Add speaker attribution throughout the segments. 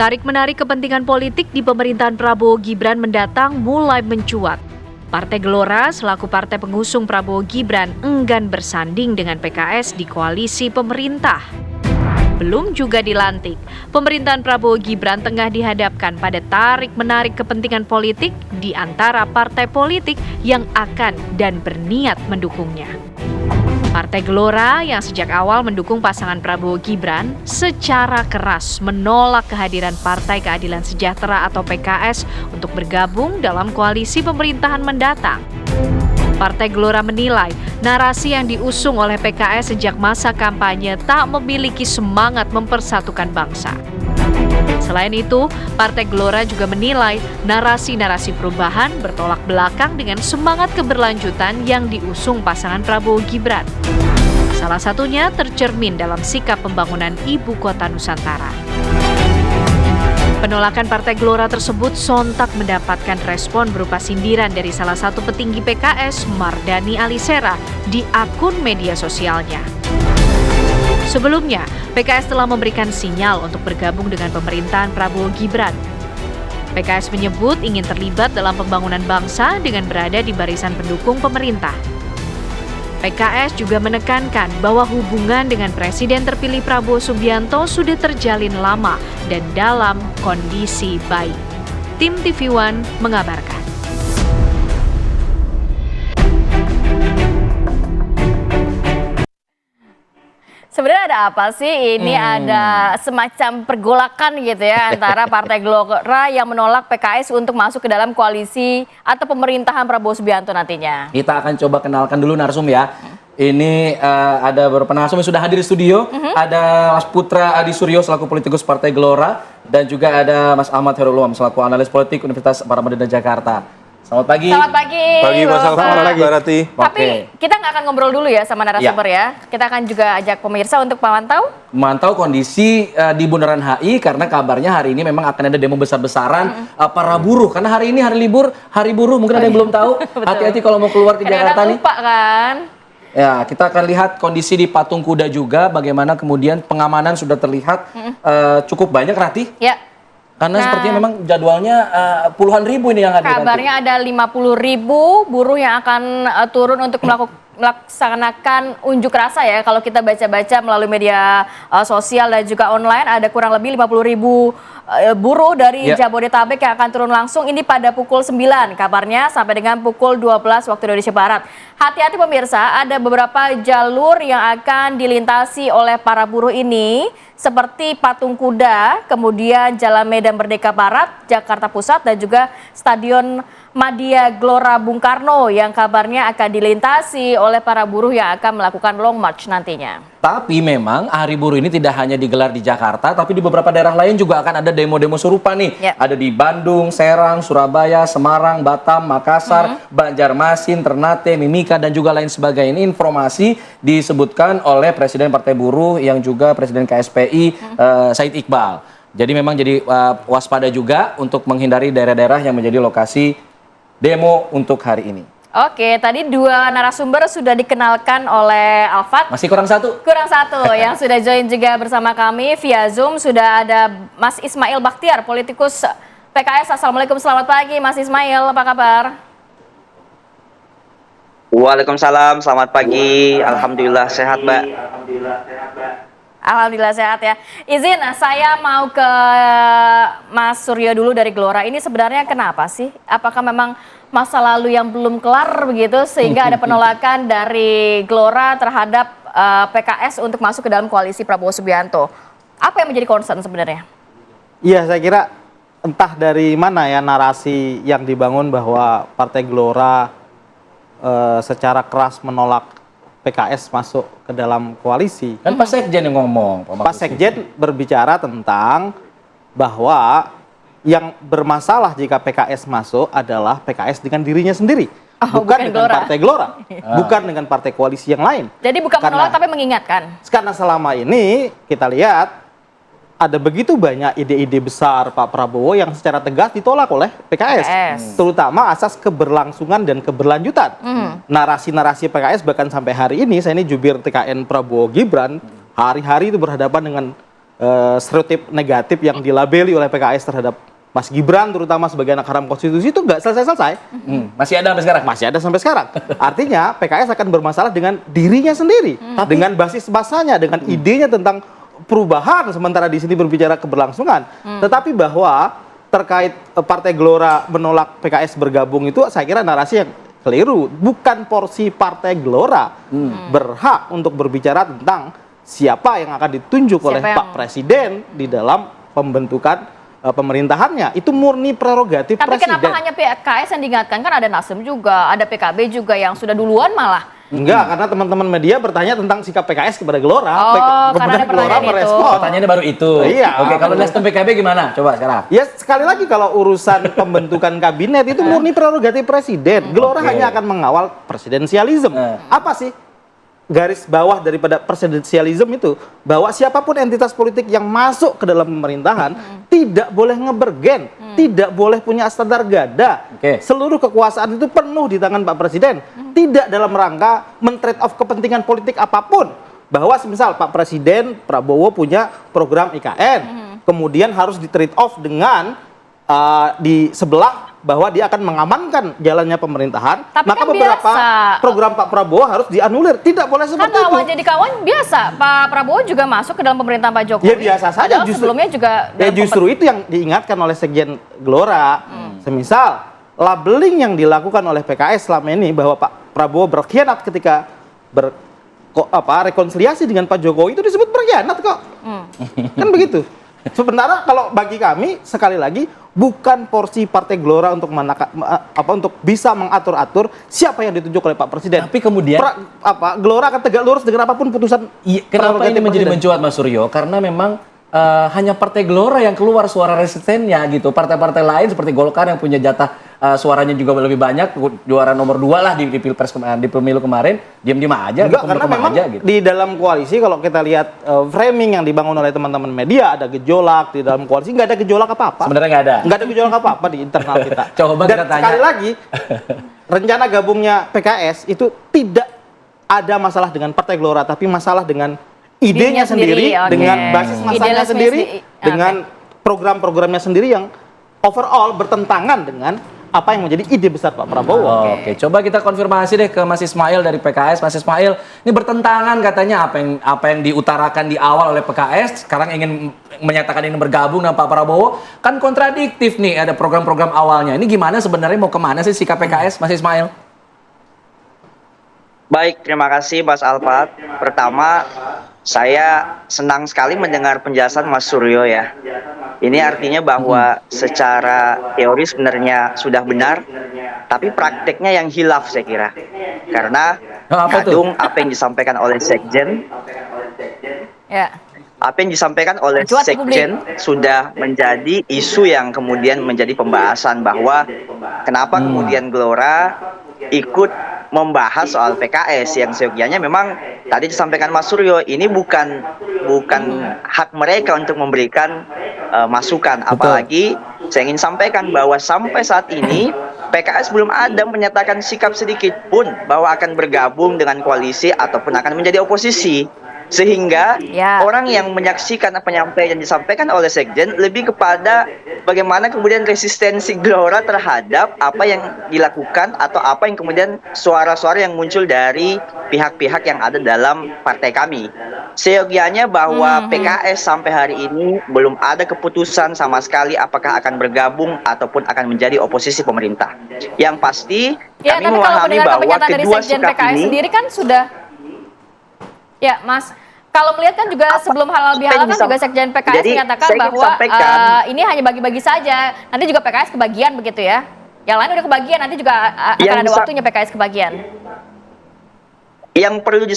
Speaker 1: Tarik-menarik kepentingan politik di pemerintahan Prabowo Gibran mendatang mulai mencuat. Partai Gelora selaku partai pengusung Prabowo Gibran enggan bersanding dengan PKS di koalisi pemerintah. Belum juga dilantik, pemerintahan Prabowo Gibran tengah dihadapkan pada tarik-menarik kepentingan politik di antara partai politik yang akan dan berniat mendukungnya. Partai Gelora yang sejak awal mendukung pasangan Prabowo Gibran secara keras menolak kehadiran Partai Keadilan Sejahtera atau PKS untuk bergabung dalam koalisi pemerintahan mendatang. Partai Gelora menilai narasi yang diusung oleh PKS sejak masa kampanye tak memiliki semangat mempersatukan bangsa. Selain itu, Partai Gelora juga menilai narasi-narasi perubahan bertolak belakang dengan semangat keberlanjutan yang diusung pasangan Prabowo Gibran. Salah satunya tercermin dalam sikap pembangunan ibu kota Nusantara. Penolakan Partai Gelora tersebut sontak mendapatkan respon berupa sindiran dari salah satu petinggi PKS, Mardani Alisera, di akun media sosialnya. Sebelumnya, PKS telah memberikan sinyal untuk bergabung dengan pemerintahan Prabowo Gibran. PKS menyebut ingin terlibat dalam pembangunan bangsa dengan berada di barisan pendukung pemerintah. PKS juga menekankan bahwa hubungan dengan Presiden terpilih Prabowo Subianto sudah terjalin lama dan dalam kondisi baik. Tim TV One mengabarkan.
Speaker 2: Sebenarnya ada apa sih? Ini ada semacam pergolakan gitu ya antara Partai Gelora yang menolak PKS untuk masuk ke dalam koalisi atau pemerintahan Prabowo Subianto nantinya.
Speaker 3: Kita akan coba kenalkan dulu narsum ya. Ini ada beberapa narsum yang sudah hadir di studio. Ada Mas Putra Adi Suryo selaku politikus Partai Gelora dan juga ada Mas Ahmad Herul Umam selaku analis politik Universitas Paramadina Jakarta. Selamat pagi.
Speaker 2: Selamat pagi.
Speaker 4: Pagi Mas Alfa, selamat pagi Mbak Rati.
Speaker 2: Tapi kita nggak akan ngobrol dulu ya sama narasumber ya. Kita akan juga ajak pemirsa untuk memantau
Speaker 3: kondisi di Bundaran HI karena kabarnya hari ini memang akan ada demo besar-besaran para buruh. Karena hari ini hari libur, hari buruh. Mungkin ada yang belum tahu. Hati-hati kalau mau keluar ke Jakarta nih.
Speaker 2: Lupa kan?
Speaker 3: Ya, kita akan lihat kondisi di Patung Kuda juga. Bagaimana kemudian pengamanan sudah terlihat cukup banyak, Rati.
Speaker 2: Ya.
Speaker 3: Karena sepertinya memang jadwalnya puluhan ribu ini yang hadir.
Speaker 2: Kabarnya ada 50.000 buruh yang akan turun untuk melaksanakan unjuk rasa ya. Kalau kita baca-baca melalui media sosial dan juga online, ada kurang lebih 50.000 buruh dari Jabodetabek yang akan turun langsung ini pada pukul 9 kabarnya sampai dengan pukul 12 waktu Indonesia Barat. Hati-hati pemirsa, ada beberapa jalur yang akan dilintasi oleh para buruh ini seperti Patung Kuda, kemudian Jalan Medan Merdeka Barat, Jakarta Pusat dan juga Stadion Madia Gelora Bung Karno yang kabarnya akan dilintasi oleh para buruh yang akan melakukan long march nantinya.
Speaker 3: Tapi memang Hari Buruh ini tidak hanya digelar di Jakarta, tapi di beberapa daerah lain juga akan ada demo-demo serupa nih. Ada di Bandung, Serang, Surabaya, Semarang, Batam, Makassar, Banjarmasin, Ternate, Mimika, dan juga lain sebagainya. Ini informasi disebutkan oleh Presiden Partai Buruh yang juga Presiden KSPI, Said Iqbal. Jadi memang jadi waspada juga untuk menghindari daerah-daerah yang menjadi lokasi demo untuk hari ini.
Speaker 2: Oke, tadi dua narasumber sudah dikenalkan oleh Alfat.
Speaker 3: Masih kurang satu?
Speaker 2: Kurang satu, yang sudah join juga bersama kami via Zoom. Sudah ada Mas Ismail Bakhtiar, politikus PKS. Assalamualaikum, selamat pagi Mas Ismail, apa kabar?
Speaker 5: Waalaikumsalam, selamat pagi. Alhamdulillah sehat, Mbak.
Speaker 2: Alhamdulillah sehat ya. Izin, saya mau ke Mas Suryo dulu dari Gelora. Ini sebenarnya kenapa sih? Apakah memang masa lalu yang belum kelar begitu sehingga ada penolakan dari Gelora terhadap PKS untuk masuk ke dalam koalisi Prabowo Subianto? Apa yang menjadi concern sebenarnya?
Speaker 4: Iya, saya kira entah dari mana ya narasi yang dibangun bahwa Partai Gelora secara keras menolak PKS masuk ke dalam koalisi.
Speaker 3: Kan Pak Sekjen yang ngomong.
Speaker 4: Pak Sekjen berbicara tentang bahwa yang bermasalah jika PKS masuk adalah PKS dengan dirinya sendiri. Bukan dengan Partai Gelora. Bukan dengan partai koalisi yang lain.
Speaker 2: Jadi bukan menolak tapi mengingatkan.
Speaker 4: Karena selama ini kita lihat ada begitu banyak ide-ide besar Pak Prabowo yang secara tegas ditolak oleh PKS. Terutama asas keberlangsungan dan keberlanjutan. Narasi-narasi PKS bahkan sampai hari ini, saya ini jubir TKN Prabowo Gibran, hari-hari itu berhadapan dengan stereotip negatif yang dilabeli oleh PKS terhadap Mas Gibran, terutama sebagai anak haram konstitusi, itu nggak selesai-selesai.
Speaker 3: Masih ada sampai sekarang?
Speaker 4: Masih ada sampai sekarang. Artinya PKS akan bermasalah dengan dirinya sendiri, dengan basis masanya, dengan idenya tentang perubahan, sementara di sini berbicara keberlangsungan. Tetapi bahwa terkait Partai Gelora menolak PKS bergabung itu saya kira narasi yang keliru. Bukan porsi Partai Gelora berhak untuk berbicara tentang siapa yang akan ditunjuk oleh Pak Presiden di dalam pembentukan pemerintahannya. Itu murni prerogatif
Speaker 2: Tapi
Speaker 4: Presiden.
Speaker 2: kenapa hanya PKS yang diingatkan? Kan ada Nasdem juga, ada PKB juga yang sudah duluan malah.
Speaker 4: Enggak, karena teman-teman media bertanya tentang sikap PKS kepada Gelora.
Speaker 2: Karena ada
Speaker 4: Gelora
Speaker 2: pertanyaan
Speaker 4: merespon.
Speaker 2: itu.
Speaker 3: Pertanyaannya baru itu.
Speaker 4: Iya.
Speaker 3: Oke, kalau Nasdem PKB gimana? Coba sekarang.
Speaker 4: Ya sekali lagi kalau urusan pembentukan kabinet itu murni prerogatif Presiden. Gelora hanya akan mengawal presidensialisme. Apa sih garis bawah daripada presidensialisme itu? Bahwa siapapun entitas politik yang masuk ke dalam pemerintahan tidak boleh ngebergen, tidak boleh punya standar gada. Seluruh kekuasaan itu penuh di tangan Pak Presiden. Tidak dalam rangka men-trade off kepentingan politik apapun. Bahwa misal Pak Presiden Prabowo punya program IKN, kemudian harus di-trade off dengan di sebelah bahwa dia akan mengamankan jalannya pemerintahan,
Speaker 2: Tapi
Speaker 4: maka
Speaker 2: kan
Speaker 4: beberapa
Speaker 2: biasa.
Speaker 4: program Pak Prabowo harus dianulir. Tidak boleh
Speaker 2: Kan
Speaker 4: seperti
Speaker 2: lawan
Speaker 4: itu.
Speaker 2: jadi kawan biasa. Pak Prabowo juga masuk ke dalam pemerintahan Pak Jokowi.
Speaker 4: Ya biasa saja.
Speaker 2: Padahal sebelumnya juga
Speaker 4: Ya
Speaker 2: dalam
Speaker 4: justru itu yang diingatkan oleh Sekjen Gelora. Semisal labeling yang dilakukan oleh PKS selama ini bahwa Pak Prabowo berkhianat ketika rekonsiliasi dengan Pak Jokowi, itu disebut berkhianat kok. Kan begitu. Sementara kalau bagi kami sekali lagi bukan porsi Partai Gelora untuk untuk bisa mengatur-atur siapa yang ditunjuk oleh Pak Presiden.
Speaker 3: Tapi kemudian
Speaker 4: Gelora akan tegak lurus dengan apapun putusan.
Speaker 3: Kenapa ini
Speaker 4: prerogatif
Speaker 3: menjadi
Speaker 4: Presiden.
Speaker 3: mencuat, Mas Suryo? Karena memang hanya Partai Gelora yang keluar suara resistennya gitu. Partai-partai lain seperti Golkar yang punya jatah suaranya juga lebih banyak, juara nomor 2 lah di Pilpres di pemilu kemarin, diam-diam aja.
Speaker 4: Enggak, karena memang
Speaker 3: gitu.
Speaker 4: di dalam koalisi kalau kita lihat framing yang dibangun oleh teman-teman media, ada gejolak di dalam koalisi, nggak ada gejolak apa-apa.
Speaker 3: Sebenarnya nggak ada.
Speaker 4: Nggak ada gejolak apa-apa di internal kita.
Speaker 3: Coba
Speaker 4: Dan
Speaker 3: kita tanya.
Speaker 4: sekali lagi, rencana gabungnya PKS itu tidak ada masalah dengan Partai Gelora, tapi masalah dengan idenya sendiri,
Speaker 2: oke.
Speaker 4: dengan basis masanya
Speaker 2: Idealisme
Speaker 4: sendiri,
Speaker 2: oke.
Speaker 4: dengan program-programnya sendiri yang overall bertentangan dengan apa yang menjadi ide besar Pak Prabowo.
Speaker 3: Oke, coba kita konfirmasi deh ke Mas Ismail dari PKS. Mas Ismail, ini bertentangan katanya apa yang diutarakan di awal oleh PKS, sekarang ingin menyatakan ini bergabung dengan Pak Prabowo, kan kontradiktif nih, ada program-program awalnya. Ini gimana sebenarnya, mau kemana sih sikap PKS, Mas Ismail?
Speaker 5: Baik, terima kasih Mas Alfat. Pertama, saya senang sekali mendengar penjelasan Mas Suryo ya. Ini artinya bahwa secara teori sebenarnya sudah benar, tapi prakteknya yang hilaf saya kira. Karena kadung apa yang disampaikan oleh Sekjen, apa yang disampaikan oleh Sekjen sudah menjadi isu yang kemudian menjadi pembahasan bahwa kenapa kemudian Gelora ikut membahas soal PKS yang seyogianya memang tadi disampaikan Mas Suryo, ini bukan hak mereka untuk memberikan masukan. Apalagi saya ingin sampaikan bahwa sampai saat ini PKS belum ada menyatakan sikap sedikit pun bahwa akan bergabung dengan koalisi ataupun akan menjadi oposisi. Sehingga orang yang menyaksikan apa yang disampaikan oleh Sekjen lebih kepada bagaimana kemudian resistensi Gelora terhadap apa yang dilakukan atau apa yang kemudian suara-suara yang muncul dari pihak-pihak yang ada dalam partai kami. Seyogianya bahwa PKS sampai hari ini belum ada keputusan sama sekali apakah akan bergabung ataupun akan menjadi oposisi pemerintah. Yang pasti kami memahami bahwa kedua sikap
Speaker 2: PKS
Speaker 5: ini
Speaker 2: sendiri kan sudah. Ya, Mas. Kalau melihat kan juga sebelum halal bihalal kan juga Sekjen PKS menyatakan bahwa ini hanya bagi-bagi saja. Nanti juga PKS kebagian begitu ya. Yang lain udah kebagian, nanti juga akan ada waktunya PKS kebagian.
Speaker 5: Yang perlu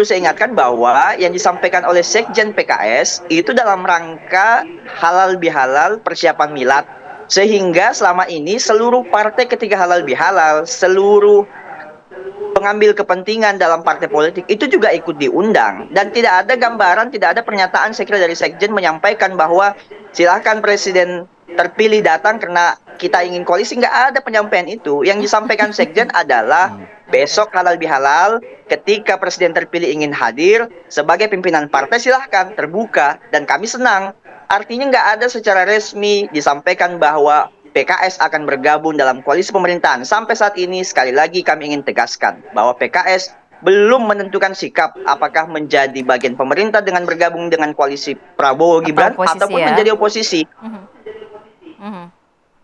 Speaker 5: saya ingatkan bahwa yang disampaikan oleh Sekjen PKS itu dalam rangka halal bihalal persiapan milad. Sehingga selama ini seluruh partai ketika halal bihalal, seluruh pengambil kepentingan dalam partai politik itu juga ikut diundang, dan tidak ada gambaran, tidak ada pernyataan saya kira dari Sekjen menyampaikan bahwa silakan Presiden terpilih datang karena kita ingin koalisi, nggak ada penyampaian itu. Yang disampaikan Sekjen adalah besok halal bihalal, ketika presiden terpilih ingin hadir sebagai pimpinan partai silahkan terbuka, dan kami senang. Artinya nggak ada secara resmi disampaikan bahwa PKS akan bergabung dalam koalisi pemerintahan. Sampai saat ini sekali lagi kami ingin tegaskan bahwa PKS belum menentukan sikap apakah menjadi bagian pemerintah dengan bergabung dengan koalisi Prabowo Gibran ataupun menjadi oposisi.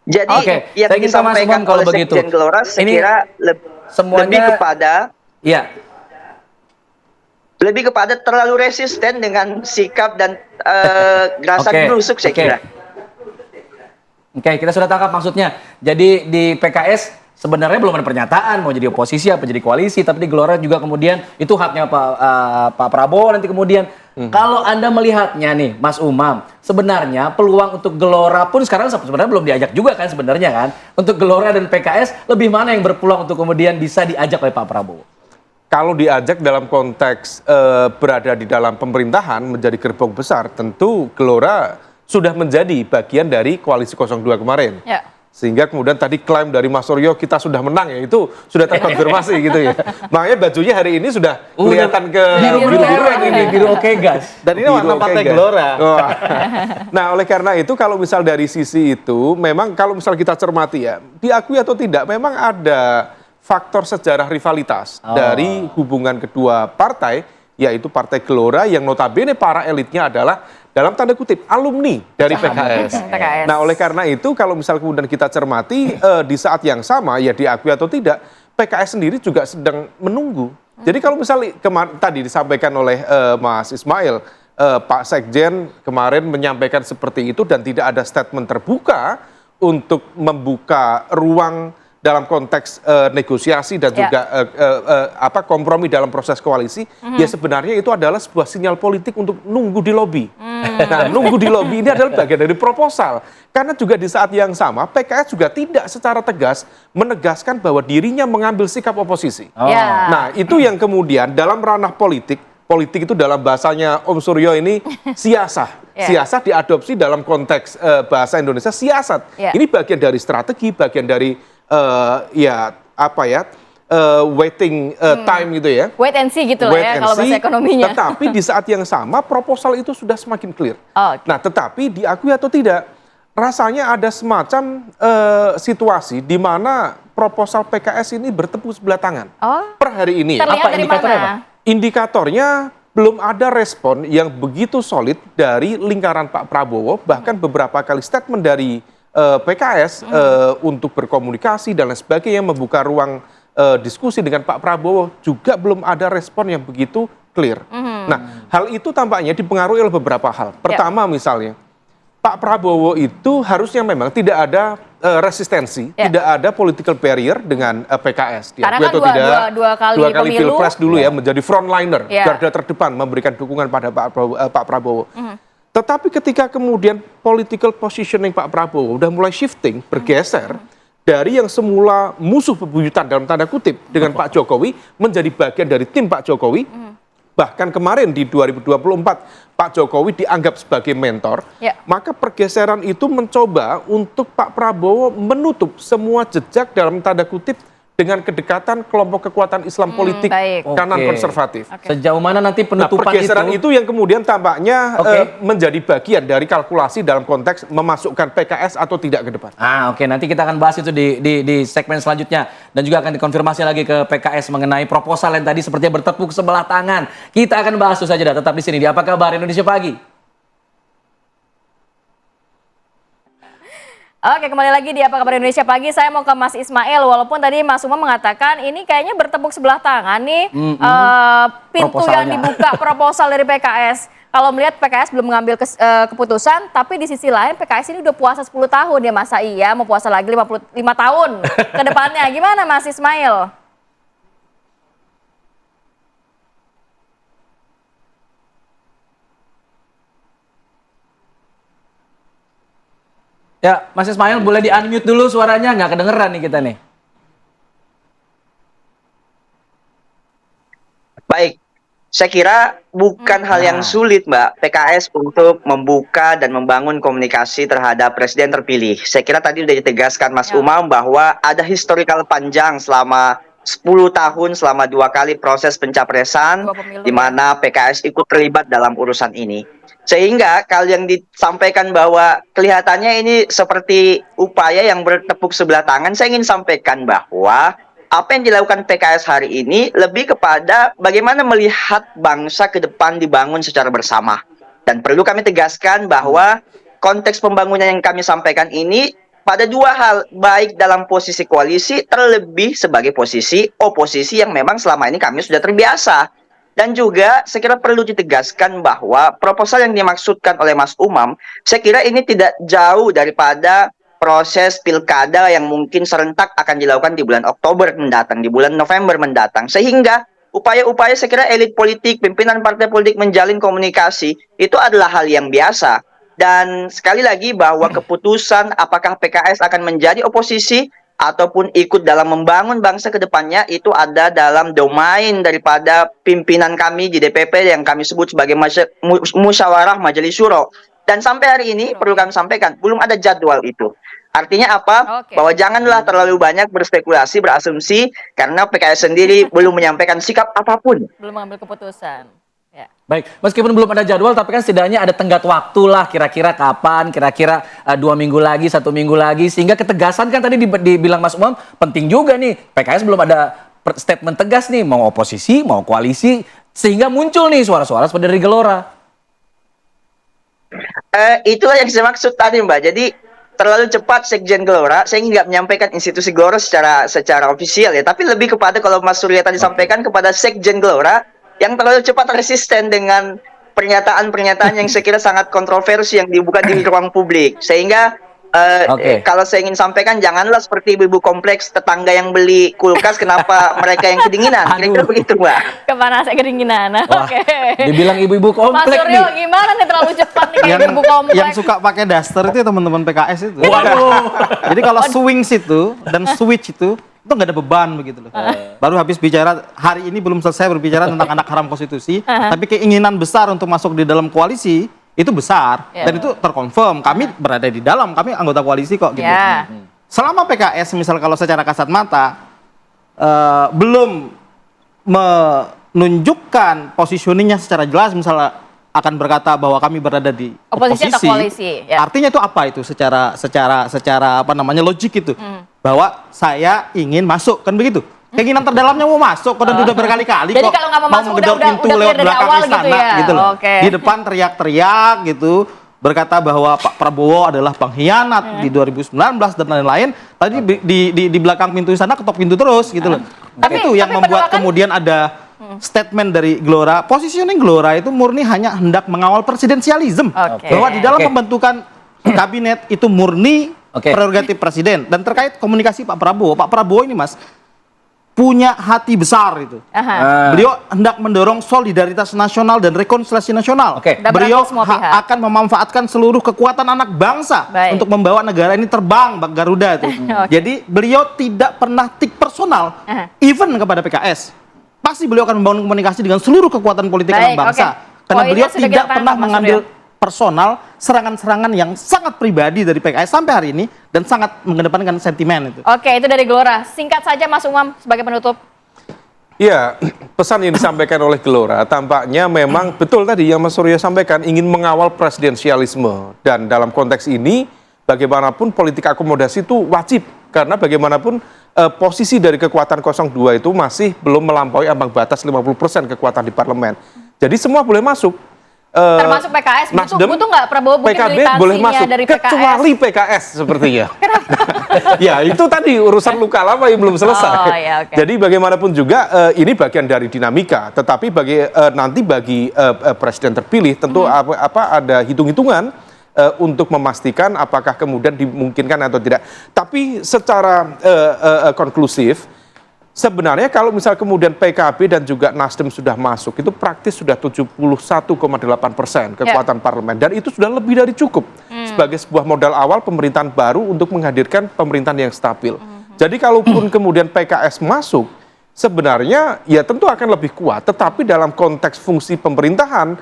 Speaker 5: Jadi yang
Speaker 3: saya ingin
Speaker 5: disampaikan
Speaker 3: kalau
Speaker 5: oleh
Speaker 3: begitu.
Speaker 5: Sekjen Gelora saya kira lebih kepada lebih kepada terlalu resisten dengan sikap dan gerakan berusuk saya kira.
Speaker 3: Oke, kita sudah tangkap maksudnya. Jadi di PKS sebenarnya belum ada pernyataan mau jadi oposisi apa jadi koalisi, tapi di Gelora juga kemudian itu haknya Pak Prabowo nanti kemudian. Kalau Anda melihatnya nih, Mas Umam, sebenarnya peluang untuk Gelora pun sekarang sebenarnya belum diajak juga kan sebenarnya kan. Untuk Gelora dan PKS lebih mana yang berpeluang untuk kemudian bisa diajak oleh Pak Prabowo?
Speaker 6: Kalau diajak dalam konteks berada di dalam pemerintahan menjadi gerbong besar, tentu Gelora sudah menjadi bagian dari koalisi 02 kemarin. Ya. Sehingga kemudian tadi klaim dari Mas Suryo kita sudah menang, ya itu sudah terkonfirmasi gitu ya. Makanya bajunya hari ini sudah kelihatan ke
Speaker 3: biru oke gas.
Speaker 4: Dan ini warna partai Gelora.
Speaker 6: Nah, oleh karena itu kalau misal dari sisi itu memang kalau misal kita cermati ya, diakui atau tidak memang ada faktor sejarah rivalitas dari hubungan kedua partai, yaitu Partai Gelora yang notabene para elitnya adalah dalam tanda kutip alumni dari PKS. Nah, oleh karena itu kalau misal kemudian kita cermati di saat yang sama ya diakui atau tidak, PKS sendiri juga sedang menunggu. Jadi kalau misal tadi disampaikan oleh Mas Ismail, Pak Sekjen kemarin menyampaikan seperti itu dan tidak ada statement terbuka untuk membuka ruang dalam konteks negosiasi dan juga kompromi dalam proses koalisi, ya sebenarnya itu adalah sebuah sinyal politik untuk nunggu di lobi. Nah, nunggu di lobi ini adalah bagian dari proposal. Karena juga di saat yang sama, PKS juga tidak secara tegas menegaskan bahwa dirinya mengambil sikap oposisi. Nah, itu yang kemudian dalam ranah politik itu dalam bahasanya Om Suryo ini siasah. Siasah diadopsi dalam konteks bahasa Indonesia siasat. Ini bagian dari strategi, bagian dari waiting time gitu ya.
Speaker 2: Wait and see gitu lah ya kalau bahasa ekonominya.
Speaker 6: Tetapi di saat yang sama proposal itu sudah semakin clear. Nah, tetapi diakui atau tidak, rasanya ada semacam situasi di mana proposal PKS ini bertepuk sebelah tangan. Per hari ini.
Speaker 2: Terlihat dari mana?
Speaker 6: Indikatornya belum ada respon yang begitu solid dari lingkaran Pak Prabowo, bahkan beberapa kali statement dari PKS untuk berkomunikasi dan lain sebagainya, membuka ruang diskusi dengan Pak Prabowo juga belum ada respon yang begitu clear. Nah, hal itu tampaknya dipengaruhi oleh beberapa hal. Pertama misalnya, Pak Prabowo itu harusnya memang tidak ada resistensi, tidak ada political barrier dengan PKS.
Speaker 2: Karena kan dua kali
Speaker 6: pilpres dulu ya, menjadi frontliner, garda terdepan memberikan dukungan pada Pak Prabowo. Tetapi ketika kemudian political positioning Pak Prabowo udah mulai shifting, bergeser dari yang semula musuh bebuyutan dalam tanda kutip dengan Pak Jokowi menjadi bagian dari tim Pak Jokowi. Bahkan kemarin di 2024 Pak Jokowi dianggap sebagai mentor, maka pergeseran itu mencoba untuk Pak Prabowo menutup semua jejak dalam tanda kutip dengan kedekatan kelompok kekuatan Islam politik kanan konservatif.
Speaker 3: Sejauh mana nanti penutupan
Speaker 6: pergeseran itu yang kemudian tampaknya menjadi bagian dari kalkulasi dalam konteks memasukkan PKS atau tidak ke depan.
Speaker 3: Nanti kita akan bahas itu di segmen selanjutnya dan juga akan dikonfirmasi lagi ke PKS mengenai proposal yang tadi sepertinya bertepuk sebelah tangan. Kita akan bahas itu saja, tetap di sini di Apa Kabar Indonesia Pagi.
Speaker 2: Oke, kembali lagi di Apa Kabar Indonesia Pagi. Saya mau ke Mas Ismail, walaupun tadi Mas Umam mengatakan ini kayaknya bertepuk sebelah tangan nih pintu yang dibuka proposal dari PKS. Kalau melihat PKS belum mengambil keputusan, tapi di sisi lain PKS ini udah puasa 10 tahun ya, masa iya mau puasa lagi 55 tahun ke depannya. Gimana Mas Ismail?
Speaker 3: Ya, Mas Ismail boleh di-unmute dulu suaranya, nggak kedengeran nih kita nih.
Speaker 5: Baik, saya kira bukan hal yang sulit, Mbak, PKS untuk membuka dan membangun komunikasi terhadap presiden terpilih. Saya kira tadi sudah ditegaskan Mas Umam bahwa ada historical panjang selama 10 tahun, selama 2 kali proses pencapresan, di mana PKS ikut terlibat dalam urusan ini. Sehingga kalau yang disampaikan bahwa kelihatannya ini seperti upaya yang bertepuk sebelah tangan, saya ingin sampaikan bahwa apa yang dilakukan PKS hari ini lebih kepada bagaimana melihat bangsa ke depan dibangun secara bersama. Dan perlu kami tegaskan bahwa konteks pembangunan yang kami sampaikan ini pada 2 hal, baik dalam posisi koalisi, terlebih sebagai posisi oposisi yang memang selama ini kami sudah terbiasa. Dan juga saya kira perlu ditegaskan bahwa proposal yang dimaksudkan oleh Mas Umam, saya kira ini tidak jauh daripada proses pilkada yang mungkin serentak akan dilakukan di bulan Oktober mendatang, di bulan November mendatang. Sehingga upaya-upaya saya kira elit politik, pimpinan partai politik menjalin komunikasi itu adalah hal yang biasa. Dan sekali lagi bahwa keputusan apakah PKS akan menjadi oposisi ataupun ikut dalam membangun bangsa ke depannya itu ada dalam domain daripada pimpinan kami di DPP yang kami sebut sebagai musyawarah majelis syuro. Dan sampai hari ini perlu kami sampaikan, belum ada jadwal itu. Artinya apa? Bahwa janganlah terlalu banyak berspekulasi, berasumsi, karena PKS sendiri belum menyampaikan sikap apapun.
Speaker 2: Belum mengambil keputusan. Ya.
Speaker 3: Baik, meskipun belum ada jadwal, tapi kan setidaknya ada tenggat waktu lah, kira-kira kapan, kira-kira 2 minggu lagi, 1 minggu lagi, sehingga ketegasan kan tadi dibilang Mas Umam, penting juga nih, PKS belum ada statement tegas nih, mau oposisi, mau koalisi, sehingga muncul nih suara-suara seperti dari Gelora.
Speaker 5: Itulah yang saya maksud tadi, Mbak. Jadi terlalu cepat Sekjen Gelora, saya nggak menyampaikan institusi Gelora secara ofisial ya, tapi lebih kepada kalau Mas Surya tadi sampaikan kepada Sekjen Gelora yang terlalu cepat resisten dengan pernyataan-pernyataan yang saya kira sangat kontroversi yang dibuka di ruang publik. Sehingga kalau saya ingin sampaikan, janganlah seperti ibu-ibu kompleks tetangga yang beli kulkas, kenapa mereka yang kedinginan? Kira-kira begitu, Mbak.
Speaker 2: Kepanasan kedinginan. Oke.
Speaker 3: Dibilang ibu-ibu kompleks
Speaker 2: Mas Suryo, gimana nih terlalu cepat nih kayak ibu kompleks?
Speaker 4: Yang suka pakai daster itu teman-teman PKS itu.
Speaker 3: Waduh.
Speaker 4: Jadi kalau swings itu dan switch itu nggak ada beban begitu loh. Baru habis bicara, hari ini belum selesai berbicara tentang anak haram konstitusi, tapi keinginan besar untuk masuk di dalam koalisi itu besar, dan itu terkonfirm. Kami berada di dalam, kami anggota koalisi kok gitu. Selama PKS misal kalau secara kasat mata belum menunjukkan positioningnya secara jelas, misalnya akan berkata bahwa kami berada di oposisi
Speaker 2: atau koalisi,
Speaker 4: artinya itu apa itu secara apa namanya logik itu, bahwa saya ingin masuk, kan begitu. Keinginan terdalamnya mau masuk, kan udah berkali-kali
Speaker 2: jadi
Speaker 4: kok
Speaker 2: kalau nggak mau masuk,
Speaker 4: menggedor pintu lewat belakang istana gitu loh. Di depan teriak-teriak gitu, berkata bahwa Pak Prabowo adalah pengkhianat di 2019 dan lain-lain. Tadi di belakang pintu istana ketok pintu terus gitu loh. Tapi itu yang membuat kemudian ada statement dari Gelora. Positioning Gelora itu murni hanya hendak mengawal presidensialisme, bahwa di dalam pembentukan kabinet itu murni prerogatif presiden. Dan terkait komunikasi Pak Prabowo ini Mas punya hati besar itu. Beliau hendak mendorong solidaritas nasional dan rekonsiliasi nasional. Beliau akan memanfaatkan seluruh kekuatan anak bangsa untuk membawa negara ini terbang bak Garuda itu. Jadi beliau tidak pernah tik personal, even kepada PKS. Pasti beliau akan membangun komunikasi dengan seluruh kekuatan politik anak bangsa. Karena beliau tidak pernah mengambil personal serangan-serangan yang sangat pribadi dari PKS sampai hari ini dan sangat mengedepankan sentimen itu.
Speaker 2: Oke, itu dari Gelora. Singkat saja Mas Umam sebagai penutup.
Speaker 6: Ya, pesan yang disampaikan oleh Gelora tampaknya memang betul tadi yang Mas Surya sampaikan, ingin mengawal presidensialisme. Dan dalam konteks ini bagaimanapun politik akomodasi itu wajib, karena bagaimanapun posisi dari kekuatan 02 itu masih belum melampaui ambang batas 50% kekuatan di parlemen. Jadi semua boleh masuk.
Speaker 2: Termasuk PKS, butuh nggak Prabowo butuh
Speaker 6: PKB boleh masuk, dari PKS. Kecuali PKS sepertinya. Ya itu tadi urusan luka lama yang belum selesai. Jadi bagaimanapun juga ini bagian dari dinamika. Tetapi nanti bagi presiden terpilih tentu ada hitung-hitungan untuk memastikan apakah kemudian dimungkinkan atau tidak. Tapi secara konklusif, sebenarnya kalau misal kemudian PKB dan juga Nasdem sudah masuk, itu praktis sudah 71,8% kekuatan parlemen. Dan itu sudah lebih dari cukup sebagai sebuah modal awal pemerintahan baru untuk menghadirkan pemerintahan yang stabil. Jadi kalaupun kemudian PKS masuk, sebenarnya ya tentu akan lebih kuat, tetapi dalam konteks fungsi pemerintahan,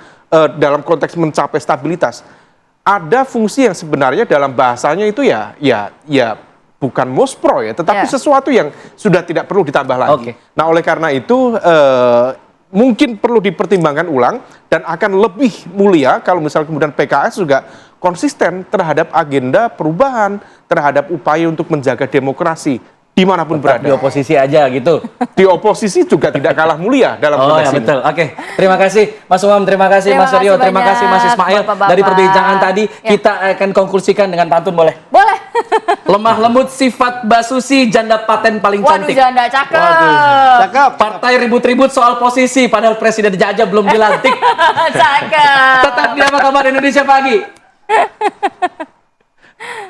Speaker 6: dalam konteks mencapai stabilitas, ada fungsi yang sebenarnya dalam bahasanya itu ya bukan muspro ya, tetapi sesuatu yang sudah tidak perlu ditambah lagi. Nah, oleh karena itu mungkin perlu dipertimbangkan ulang dan akan lebih mulia kalau misalnya kemudian PKS juga konsisten terhadap agenda perubahan, terhadap upaya untuk menjaga demokrasi dimanapun berada.
Speaker 3: Di oposisi aja gitu.
Speaker 6: Di oposisi juga tidak kalah mulia dalam konteks ini.
Speaker 3: Betul. Oke. Terima kasih Mas Umam, terima kasih Mas Suryo, terima kasih Mas Ismail.
Speaker 2: Bapak-bapak.
Speaker 3: Dari perbincangan tadi kita akan konklusikan dengan pantun, boleh?
Speaker 2: Boleh.
Speaker 3: Lemah lembut sifat Mbak Susi, janda paten paling cantik.
Speaker 2: Waduh, janda cakep.
Speaker 4: Cakep.
Speaker 3: Partai ribut-ribut soal posisi, padahal Presiden aja belum dilantik.
Speaker 2: Cakep.
Speaker 3: Tetap di Apa Kabar Indonesia Pagi.